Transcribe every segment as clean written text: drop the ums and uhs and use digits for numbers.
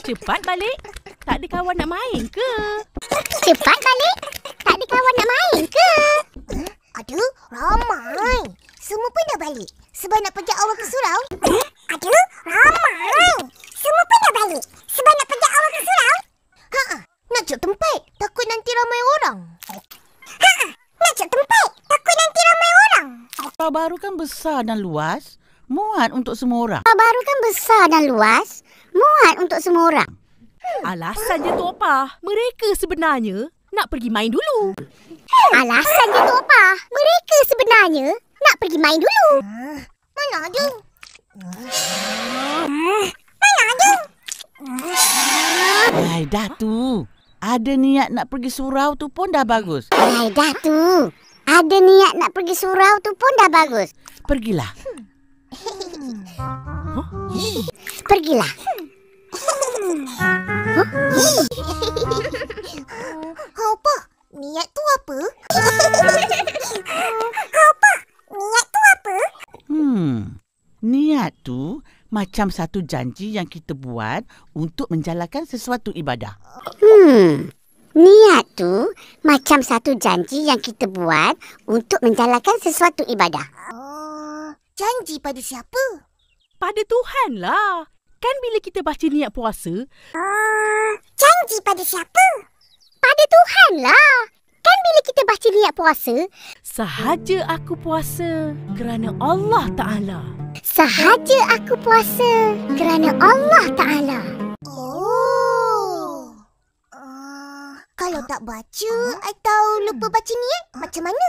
Cepat balik. Tak ada kawan nak main ke? Cepat balik. Tak ada kawan nak main ke? Ada, ramai. Semua pun dah balik. Sebab nak pergi awal ke surau. Ada, ramai. Semua pun dah balik. Sebab nak pergi awal ke surau. Nak cek tempat. Takut nanti ramai orang. Nak cek tempat. Takut nanti ramai orang. Surau baru kan besar dan luas. Muat untuk semua orang. Baru kan besar dan luas. Muat untuk semua orang. Alasan je tu apa? Mereka sebenarnya nak pergi main dulu. Alasan je tu apa? Mereka sebenarnya nak pergi main dulu. Mana ada? Mana ada? Hai, dah tu. Ada niat nak pergi surau tu pun dah bagus. Hai, dah tu. Ada niat nak pergi surau tu pun dah bagus. Pergilah. Pergilah. Apa? Niat tu apa? Apa? Niat tu apa? Niat tu macam satu janji yang kita buat untuk menjalankan sesuatu ibadah. Niat tu macam satu janji yang kita buat untuk menjalankan sesuatu ibadah. Janji pada siapa? Pada Tuhan lah. Kan bila kita baca niat puasa, Janji pada siapa? Pada Tuhan lah. Kan bila kita baca niat puasa, sahaja aku puasa kerana Allah Ta'ala. sahaja aku puasa kerana Allah Ta'ala. Oh. Kalau tak baca atau lupa baca niat, macam mana?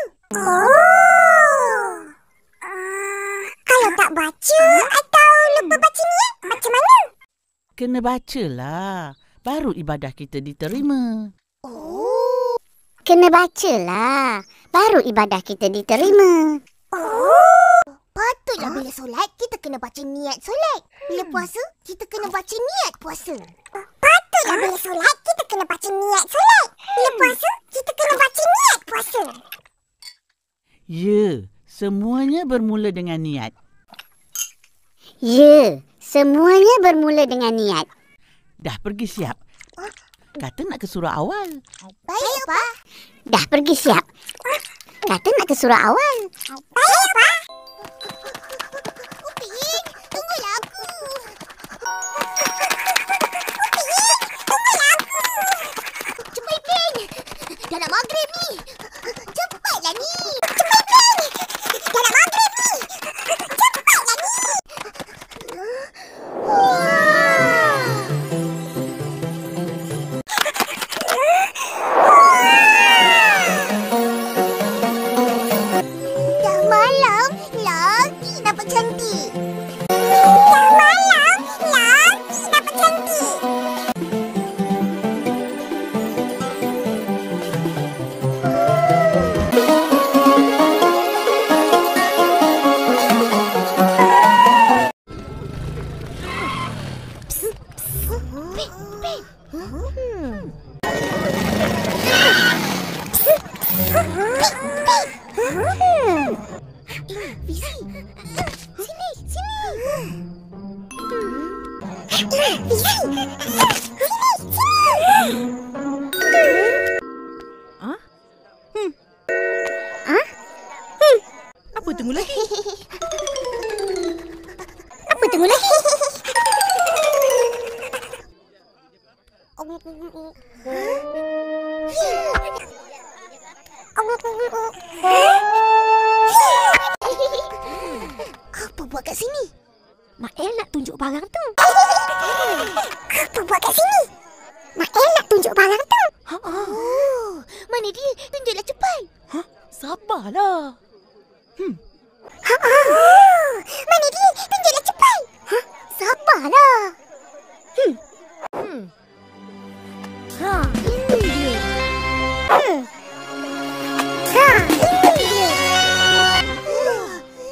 Kalau tak baca atau lupa baca niat, macam mana? Kena bacalah. Baru ibadah kita diterima. Kena bacalah. Baru ibadah kita diterima. Patutlah bila solat, kita kena baca niat solat. Bila puasa, kita kena baca niat puasa. Patutlah bila solat, kita kena baca niat solat. Bila puasa, kita kena baca niat puasa. Ya, semuanya bermula dengan niat. Ya, semuanya bermula dengan niat. Dah pergi siap. Kata nak ke surau awal. Baik, Pak. Dah pergi siap. Kata nak ke surau awal. Baik, Pak. Upin, tunggulah aku. Upin, tunggulah aku. Cepat, Upin. Dah nak maghrib ni. Cepatlah ni. Cepat, Upin. Dah nak maghrib ni. Cepatlah ni. Dah malam, lagi nampak cantik. Dah malam, lagi nampak cantik. Fizi, sini, sini. Fizi, sini, sini. Apa tunggu lagi? Apa tunggu lagi? Apa buat kat sini? Mak El nak tunjuk barang tu. Apa buat kat sini? Mak El nak tunjuk barang tu. Oh, mana dia? Tunjuklah cepat. Sabarlah. Mana dia? Tunjuklah cepat. Sabarlah. Ini dia. Ini dia.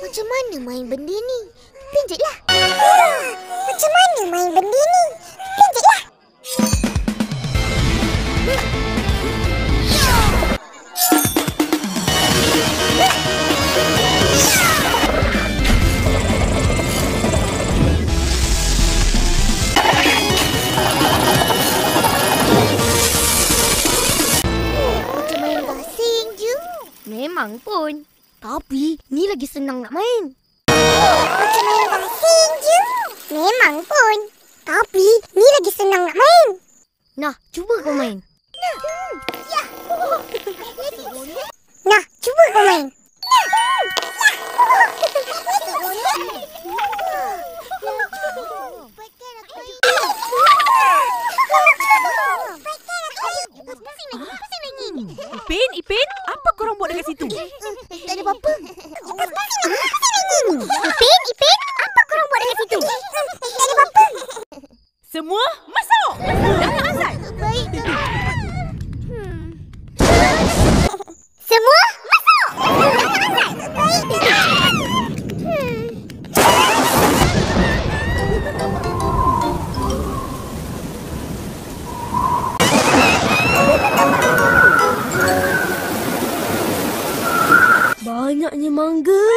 Macam mana main benda ni? Tunjuklah. Macam mana main benda ni? Tunjuklah. lagi senang nak main. Macam main gasing je. Memang pun. Tapi ni lagi senang nak main. Nah, cuba kau main. Nah, cuba kau main. Ipin, apa korang buat dekat situ? Tak ada apa-apa. Ipin, apa korang buat dekat situ? Tak ada apa-apa. Semua masuk! Datang Azad! Baik. Semua masuk! Banyaknya mangga.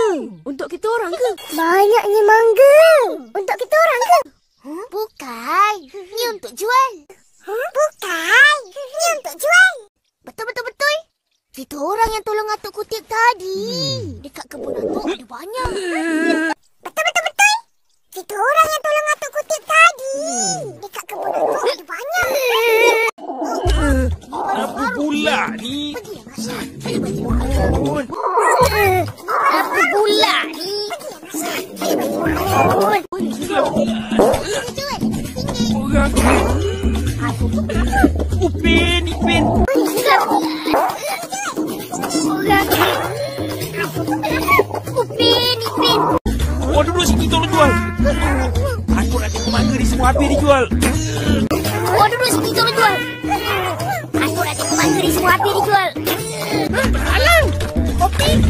Untuk kita orang ke? Banyaknya mangga. Untuk kita orang ke? Bukan. Ni untuk jual. Bukan. Ni untuk jual. Betul. Kita orang yang tolong atuk kutip tadi. Dekat kebun atuk ada banyak. Betul. Kita orang yang tolong atuk kutip tadi. Dekat kebun atuk ada banyak. Apa pula ni? Apa pula ni? Upin. Upin. Kau duduk sini tolong jual. Aku nak tengok mangga ni semua habis dijual. Kau duduk sini tolong jual. Aku nak tengok mangga ni semua habis dijual. Alang! Kopi.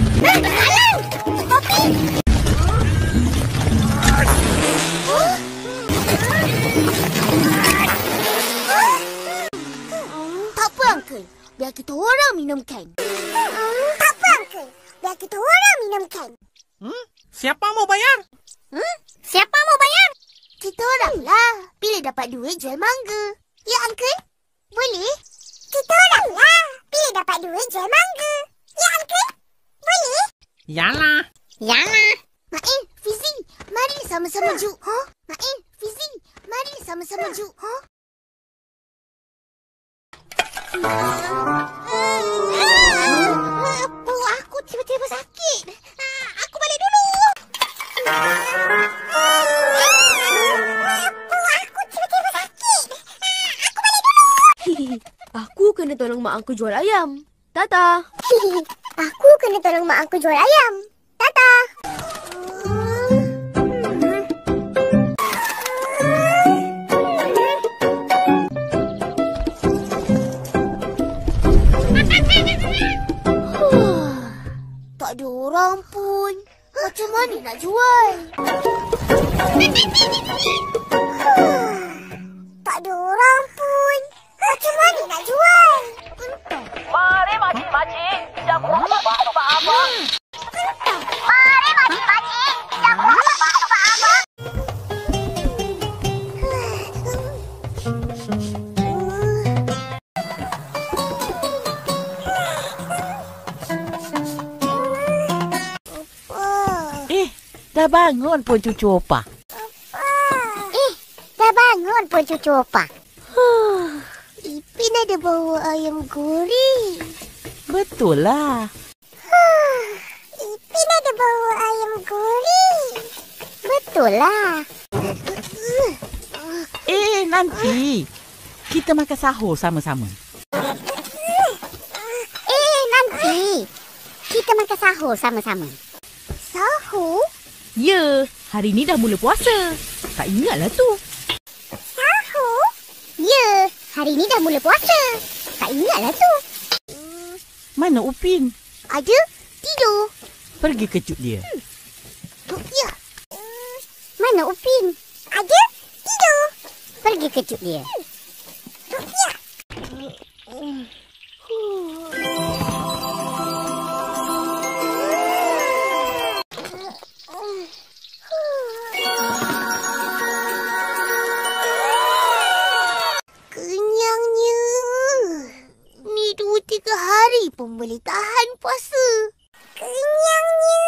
Tak apa, Uncle. Biar kita orang minumkan. Tak apa, Uncle. Biar kita orang minumkan. Siapa mau bayar? Siapa mau bayar? Kita orang lah. Bila dapat duit jual mangga. Ya, Uncle? Boleh? Kita orang lah. Bila dapat duit jual mangga. Ya, Uncle? Boleh? Yalah. Main, Fizi, mari sama-sama juk. Main, Fizi, mari sama-sama juk. Aku tiba-tiba sakit. Aku balik dulu. Aku tiba-tiba sakit. Aku balik dulu. Aku kena tolong mak aku jual ayam. Tata. Aku kena tolong mak aku jual ayam. Tata. Tak ada orang pun. Macam mana nak jual? Tak ada orang pun. Macam mana nak jual? Mari makcik. Jamu abang. Mari makcik. Jamu abang. Dah bangun pun cucu opa. Dah bangun pun cucu opa. Ipin ada bawa ayam goreng. Betul lah. Ipin ada bawa ayam goreng. Betul lah. Nanti kita makan sahur sama-sama. Nanti kita makan sahur sama-sama. Sahur? Ya, hari ni dah mula puasa. Tak ingatlah tu. Sahur? Ya, hari ni dah mula puasa. Tak ingatlah tu. Mana Upin? Ada? Tidur. Pergi kejut dia. Ya. Mana Upin? Ada? Tidur. Pergi kejut dia. Ya. Kenyangnya. Ni 2-3 hari pun boleh tahan puasa. Kenyangnya.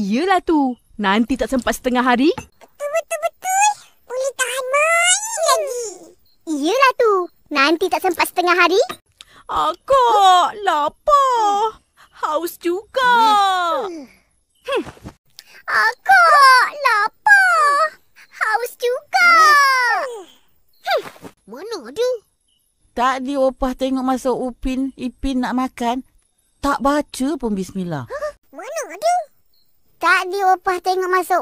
Iyalah tu. Nanti tak sempat setengah hari. Betul-betul. Boleh tahan main lagi. Iyalah tu. Nanti tak sempat setengah hari. Akak, lapar. Haus juga. Akak, lapar. Haus juga. Mana ada? Tadi opah tengok masa Ipin nak makan. Tak baca pun bismillah. Mana ada? Tadi opah tengok masa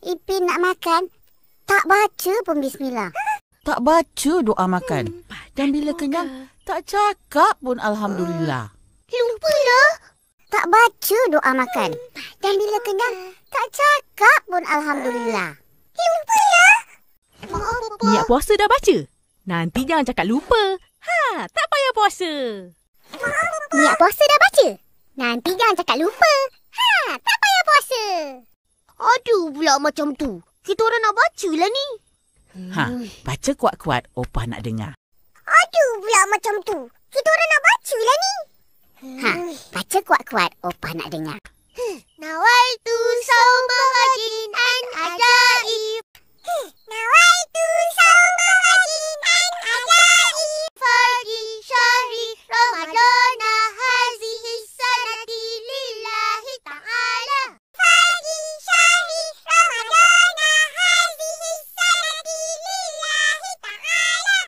Ipin nak makan. Tak baca pun bismillah. Tak baca doa makan. Dan bila kenyang, tak cakap pun alhamdulillah. Lupa lah. Tak baca doa makan. Dan bila kenyang, tak cakap pun alhamdulillah. Lupa lah. Niat puasa dah baca? Nanti jangan cakap lupa. Tak payah puasa. Niat puasa dah baca? Nanti jangan cakap lupa. Tak payah puasa. Aduh pula macam tu. Kita orang nak baca lah ni. Baca kuat-kuat, opah nak dengar. Aduh pula macam tu. Kita orang nak baca lah ni. Baca kuat-kuat, opah nak dengar. Nawaitu sauma ghadin an ajaib. Nawaitu sauma ghadin an ajaib.